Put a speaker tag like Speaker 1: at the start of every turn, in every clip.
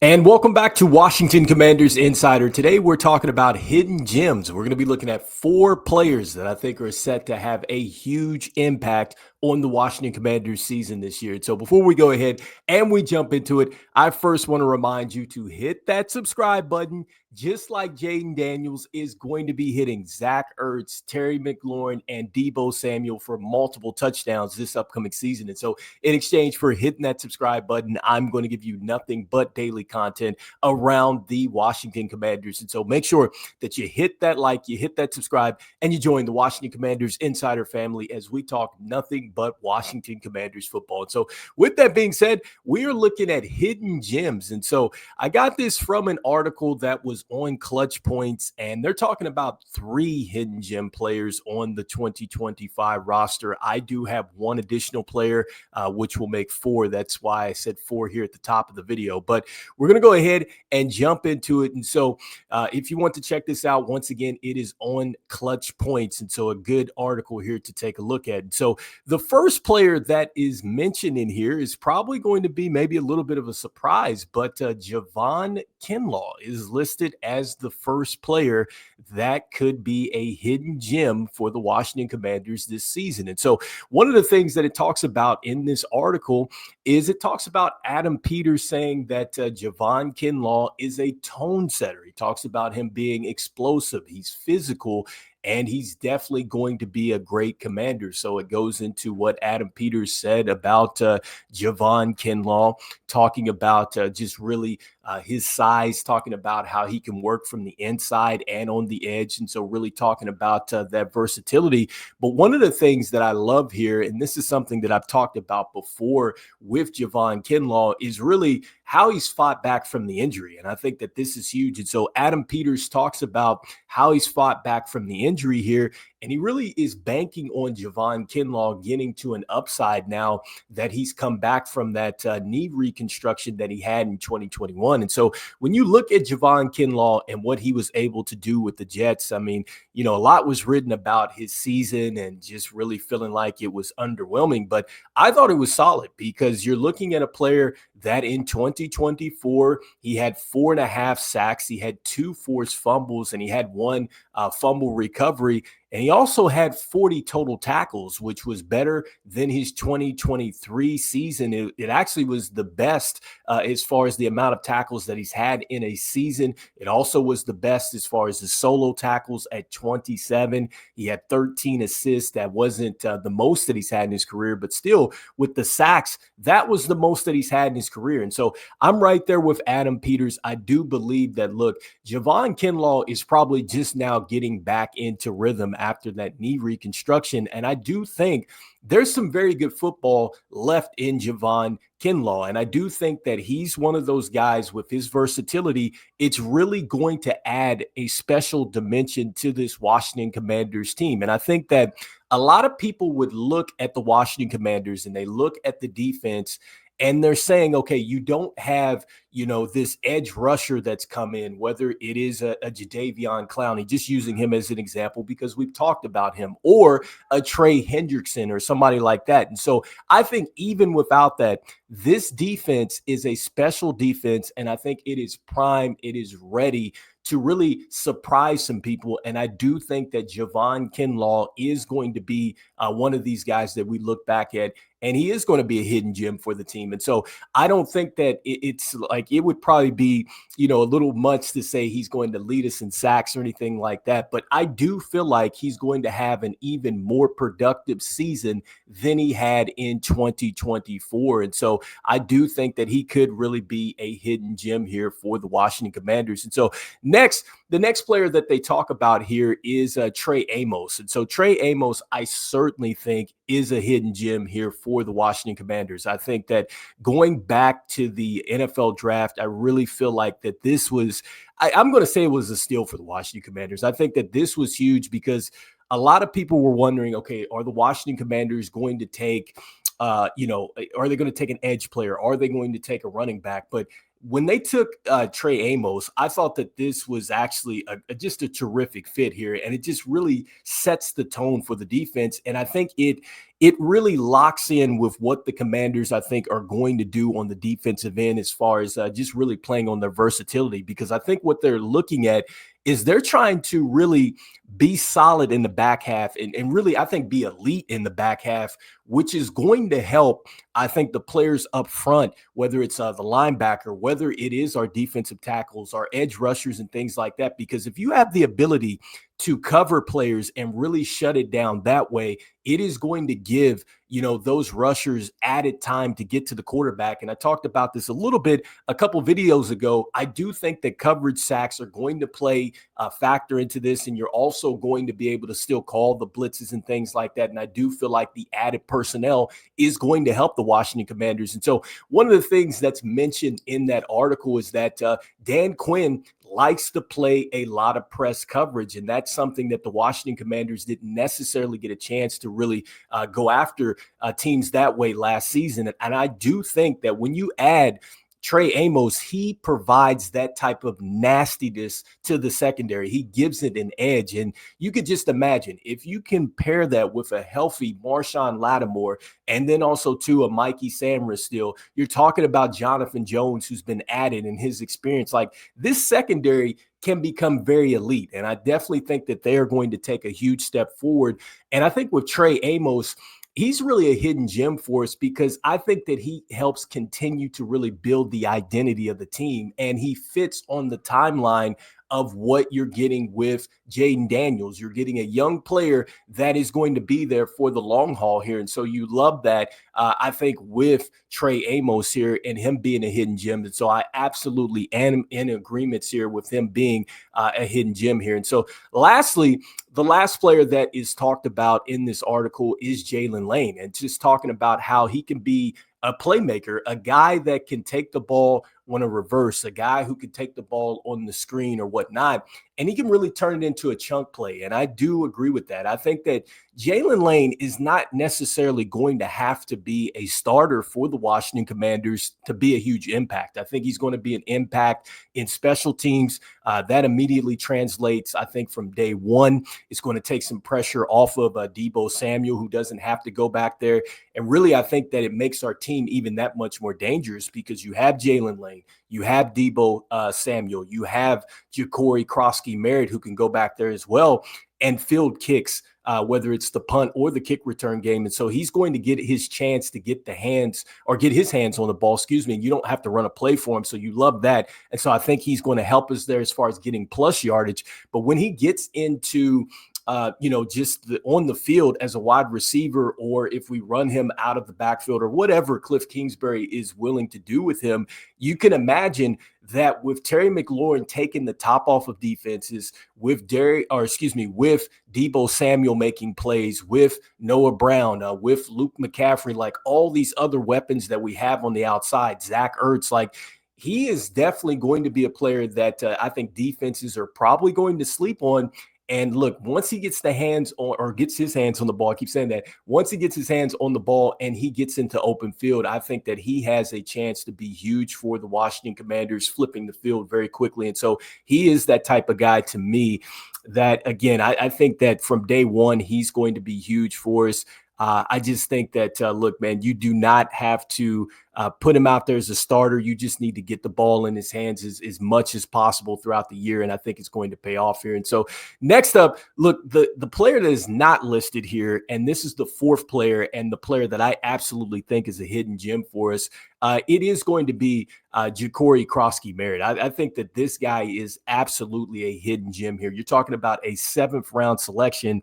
Speaker 1: And welcome back to Washington Commanders Insider. Today we're talking about hidden gems. We're going to be looking at 4 players that I think are set to have a huge impact on the Washington Commanders season this year. So before we go ahead and we jump into it, I first want to remind you to hit that subscribe button, just like Jaden Daniels is going to be hitting Zach Ertz, Terry McLaurin, and Deebo Samuel for multiple touchdowns this upcoming season. And so in exchange for hitting that subscribe button, I'm going to give you nothing but daily content around the Washington Commanders. And so make sure that you hit that like, you hit that subscribe, and you join the Washington Commanders Insider family as we talk nothing but Washington Commanders football. And so with that being said, we are looking at hidden gems. And so I got this from an article that was on ClutchPoints, and they're talking about 3 hidden gem players on the 2025 roster. I do have one additional player, which will make 4. That's why I said 4 here at the top of the video. But we're going to go ahead and jump into it. And so if you want to check this out, once again, it is on ClutchPoints. And so a good article here to take a look at. And so the first player that is mentioned in here is probably going to be maybe a little bit of a surprise, but Javon Kinlaw is listed as the first player that could be a hidden gem for the Washington Commanders this season. And so one of the things that it talks about in this article is it talks about Adam Peters saying that Javon Kinlaw is a tone setter. He talks about him being explosive. He's physical, and he's definitely going to be a great commander. So it goes into what Adam Peters said about Javon Kinlaw, talking about just really his size, talking about how he can work from the inside and on the edge. And so really talking about that versatility. But one of the things that I love here, and this is something that I've talked about before with Javon Kinlaw, is really how he's fought back from the injury. And I think that this is huge. And so Adam Peters talks about how he's fought back from the injury here. And he really is banking on Javon Kinlaw getting to an upside now that he's come back from that knee reconstruction that he had in 2021. And so when you look at Javon Kinlaw and what he was able to do with the Jets, I mean, you know, a lot was written about his season and just really feeling like it was underwhelming. But I thought it was solid because you're looking at a player that in 2024, he had 4.5 sacks, he had 2 forced fumbles, and he had 1 fumble recovery. And he also had 40 total tackles, which was better than his 2023 season. It actually was the best as far as the amount of tackles that he's had in a season. It also was the best as far as the solo tackles at 27. He had 13 assists. That wasn't the most that he's had in his career, but still with the sacks, that was the most that he's had in his career. And so I'm right there with Adam Peters. I do believe that, look, Javon Kinlaw is probably just now getting back into rhythm after that knee reconstruction. And I do think there's some very good football left in Javon Kinlaw. And I do think that he's one of those guys with his versatility. It's really going to add a special dimension to this Washington Commanders team. And I think that a lot of people would look at the Washington Commanders and they look at the defense and they're saying, okay, you don't have, you know, this edge rusher that's come in, whether it is a Jadeveon Clowney, just using him as an example because we've talked about him, or a Trey Hendrickson or somebody like that. And so I think even without that, this defense is a special defense, and I think it is prime, it is ready to really surprise some people. And I do think that Javon Kinlaw is going to be one of these guys that we look back at, and he is going to be a hidden gem for the team. And so I don't think that it's like, it would probably be, you know, a little much to say he's going to lead us in sacks or anything like that. But I do feel like he's going to have an even more productive season than he had in 2024. And so I do think that he could really be a hidden gem here for the Washington Commanders. And so the next player that they talk about here is Trey Amos. And so Trey Amos, I certainly think, is a hidden gem here for the Washington Commanders. I think that going back to the NFL draft, I really feel like that this was, I'm going to say it was a steal for the Washington Commanders. I think that this was huge because a lot of people were wondering, okay, are the Washington Commanders going to take, are they going to take an edge player? Are they going to take a running back? But when they took Trey Amos, I thought that this was actually just a terrific fit here, and it just really sets the tone for the defense. And I think it really locks in with what the Commanders, I think, are going to do on the defensive end as far as just really playing on their versatility, because I think what they're looking at is they're trying to really be solid in the back half and really, I think, be elite in the back half, which is going to help, I think, the players up front, whether it's the linebacker, whether it is our defensive tackles, our edge rushers and things like that. Because if you have the ability to cover players and really shut it down that way, it is going to give, those rushers added time to get to the quarterback. And I talked about this a little bit a couple videos ago. I do think that coverage sacks are going to play a factor into this, and you're also going to be able to still call the blitzes and things like that. And I do feel like the added personnel is going to help the Washington Commanders. And so one of the things that's mentioned in that article is that Dan Quinn likes to play a lot of press coverage, and that's something that the Washington Commanders didn't necessarily get a chance to really go after teams that way last season. And I do think that when you add Trey Amos, he provides that type of nastiness to the secondary. He gives it an edge. And you could just imagine if you can pair that with a healthy Marshawn Lattimore and then also to a Mikey Samra still, you're talking about Jonathan Jones, who's been added in his experience. Like, this secondary can become very elite. And I definitely think that they are going to take a huge step forward. And I think with Trey Amos, he's really a hidden gem for us because I think that he helps continue to really build the identity of the team, and he fits on the timeline of what you're getting with Jaden Daniels. You're getting a young player that is going to be there for the long haul here. And so you love that, I think, with Trey Amos here and him being a hidden gem. And so I absolutely am in agreements here with him being a hidden gem here. And so lastly, the last player that is talked about in this article is Jaylin Lane, and just talking about how he can be a playmaker, a guy that can take the ball on a reverse, a guy who can take the ball on the screen or whatnot, and he can really turn it into a chunk play. And I do agree with that. I think that Jaylin Lane is not necessarily going to have to be a starter for the Washington Commanders to be a huge impact. I think he's going to be an impact in special teams. That immediately translates, I think, from day one. It's going to take some pressure off of Deebo Samuel, who doesn't have to go back there. And really, I think that it makes our team even that much more dangerous because you have Jaylin Lane, you have Deebo Samuel, you have Jakori Croskey-Merritt, who can go back there as well and field kicks, whether it's the punt or the kick return game. And so he's going to get his chance to get his hands on the ball, and you don't have to run a play for him. So you love that. And so I think he's going to help us there as far as getting plus yardage. But when he gets into just on the field as a wide receiver, or if we run him out of the backfield or whatever Cliff Kingsbury is willing to do with him, you can imagine that with Terry McLaurin taking the top off of defenses, with Deebo Samuel making plays, with Noah Brown, with Luke McCaffrey, like all these other weapons that we have on the outside, Zach Ertz, like he is definitely going to be a player that I think defenses are probably going to sleep on. And look, once he gets gets his hands on the ball, I keep saying that, once he gets his hands on the ball and he gets into open field, I think that he has a chance to be huge for the Washington Commanders, flipping the field very quickly. And so he is that type of guy to me that, again, I think that from day one, he's going to be huge for us. I just think that, look, man, you do not have to put him out there as a starter. You just need to get the ball in his hands as much as possible throughout the year, and I think it's going to pay off here. And so next up, look, the player that is not listed here, and this is the fourth player and the player that I absolutely think is a hidden gem for us, it is going to be Jacory Croskey-Merritt. I think that this guy is absolutely a hidden gem here. You're talking about a 7th-round selection.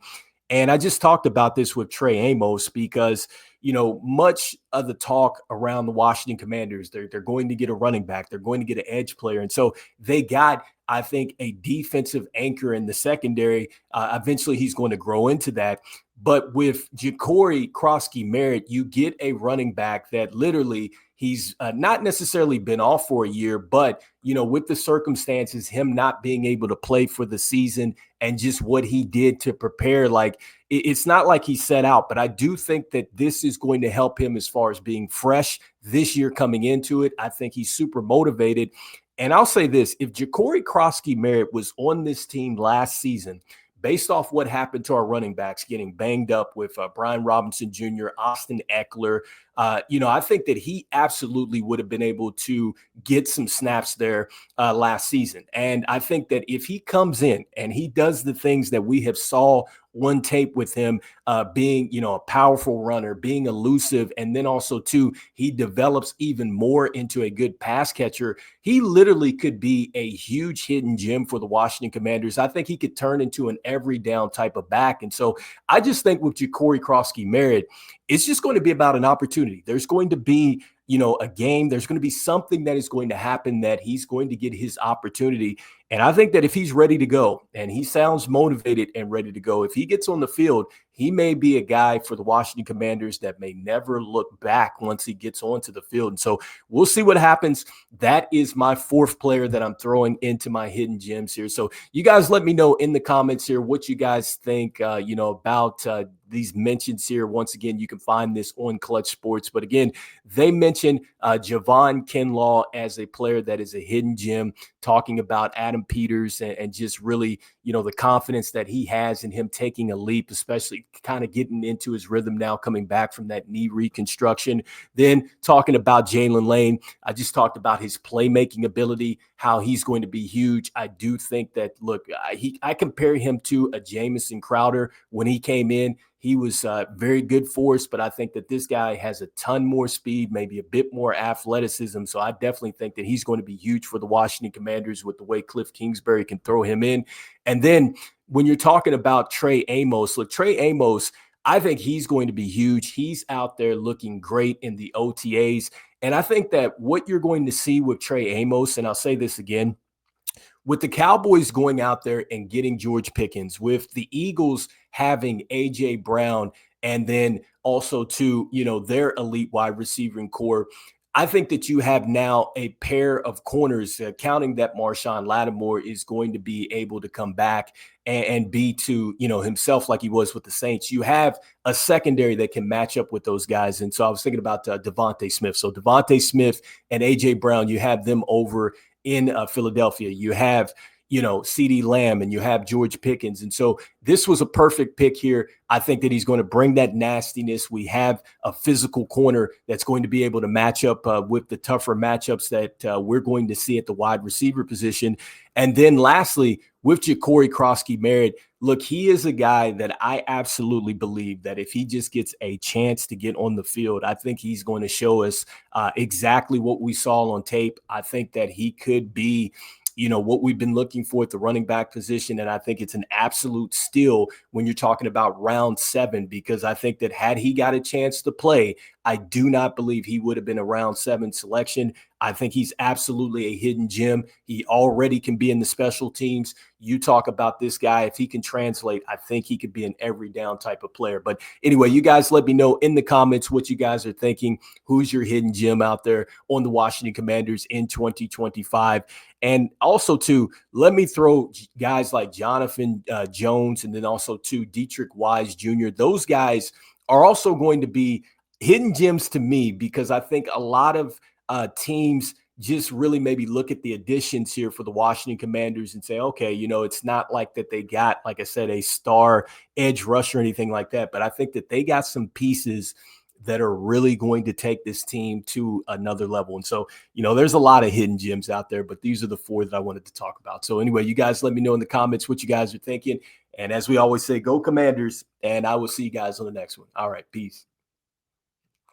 Speaker 1: And I just talked about this with Trey Amos because, much of the talk around the Washington Commanders, they're going to get a running back, they're going to get an edge player. And so they got, I think, a defensive anchor in the secondary. Eventually he's going to grow into that. But with Jacory Croskey-Merritt, you get a running back that literally he's not necessarily been off for a year, but, with the circumstances, him not being able to play for the season and just what he did to prepare, like it's not like he's set out, but I do think that this is going to help him as far as being fresh this year coming into it. I think he's super motivated. And I'll say this, if Jacory Croskey-Merritt was on this team last season, based off what happened to our running backs getting banged up with Brian Robinson Jr., Austin Eckler, I think that he absolutely would have been able to get some snaps there last season. And I think that if he comes in and he does the things that we have saw on tape with him, being, a powerful runner, being elusive, and then also too, he develops even more into a good pass catcher. He literally could be a huge hidden gem for the Washington Commanders. I think he could turn into an every down type of back. And so I just think with Jacory Croskey-Merritt, it's just going to be about an opportunity. There's going to be, a game. There's going to be something that is going to happen that he's going to get his opportunity. And I think that if he's ready to go and he sounds motivated and ready to go, if he gets on the field, he may be a guy for the Washington Commanders that may never look back once he gets onto the field. And so we'll see what happens. That is my fourth player that I'm throwing into my hidden gems here. So you guys let me know in the comments here what you guys think, about these mentions here. Once again, you can find this on Clutch Sports. But again, they mentioned Javon Kinlaw as a player that is a hidden gem, talking about Adam Peters and just really, the confidence that he has in him taking a leap, especially kind of getting into his rhythm now, coming back from that knee reconstruction. Then talking about Jaylin Lane, I just talked about his playmaking ability, how he's going to be huge. I do think that, look, I compare him to a Jamison Crowder when he came in. He was very good for us, but I think that this guy has a ton more speed, maybe a bit more athleticism. So I definitely think that he's going to be huge for the Washington Commanders with the way Cliff Kingsbury can throw him in. And then when you're talking about Trey Amos, look, Trey Amos, I think he's going to be huge. He's out there looking great in the OTAs. And I think that what you're going to see with Trey Amos, and I'll say this again, with the Cowboys going out there and getting George Pickens, with the Eagles having A.J. Brown, and then also to, their elite wide receiving core, I think that you have now a pair of corners, counting that Marshawn Lattimore is going to be able to come back and be to, himself like he was with the Saints. You have a secondary that can match up with those guys. And so I was thinking about Devontae Smith. So Devontae Smith and A.J. Brown, you have them over in Philadelphia. You have, CeeDee Lamb, and you have George Pickens. And so this was a perfect pick here. I think that he's going to bring that nastiness. We have a physical corner that's going to be able to match up with the tougher matchups that we're going to see at the wide receiver position. And then lastly, with Jacory Croskey-Merritt, look, he is a guy that I absolutely believe that if he just gets a chance to get on the field, I think he's going to show us exactly what we saw on tape. I think that he could be, what we've been looking for at the running back position. And I think it's an absolute steal when you're talking about round 7, because I think that had he got a chance to play, I do not believe he would have been a round 7 selection. I think he's absolutely a hidden gem. He already can be in the special teams. You talk about this guy, if he can translate, I think he could be an every down type of player. But anyway, you guys let me know in the comments what you guys are thinking. Who's your hidden gem out there on the Washington Commanders in 2025? And also, too, let me throw guys like Jonathan Jones, and then also, too, Dietrich Wise Jr. Those guys are also going to be hidden gems to me, because I think a lot of teams just really maybe look at the additions here for the Washington Commanders and say, okay, it's not like that they got, like I said, a star edge rusher or anything like that. But I think that they got some pieces that are really going to take this team to another level. And so, there's a lot of hidden gems out there, but these are the 4 that I wanted to talk about. So anyway, you guys let me know in the comments what you guys are thinking. And as we always say, go Commanders, and I will see you guys on the next one. All right, peace.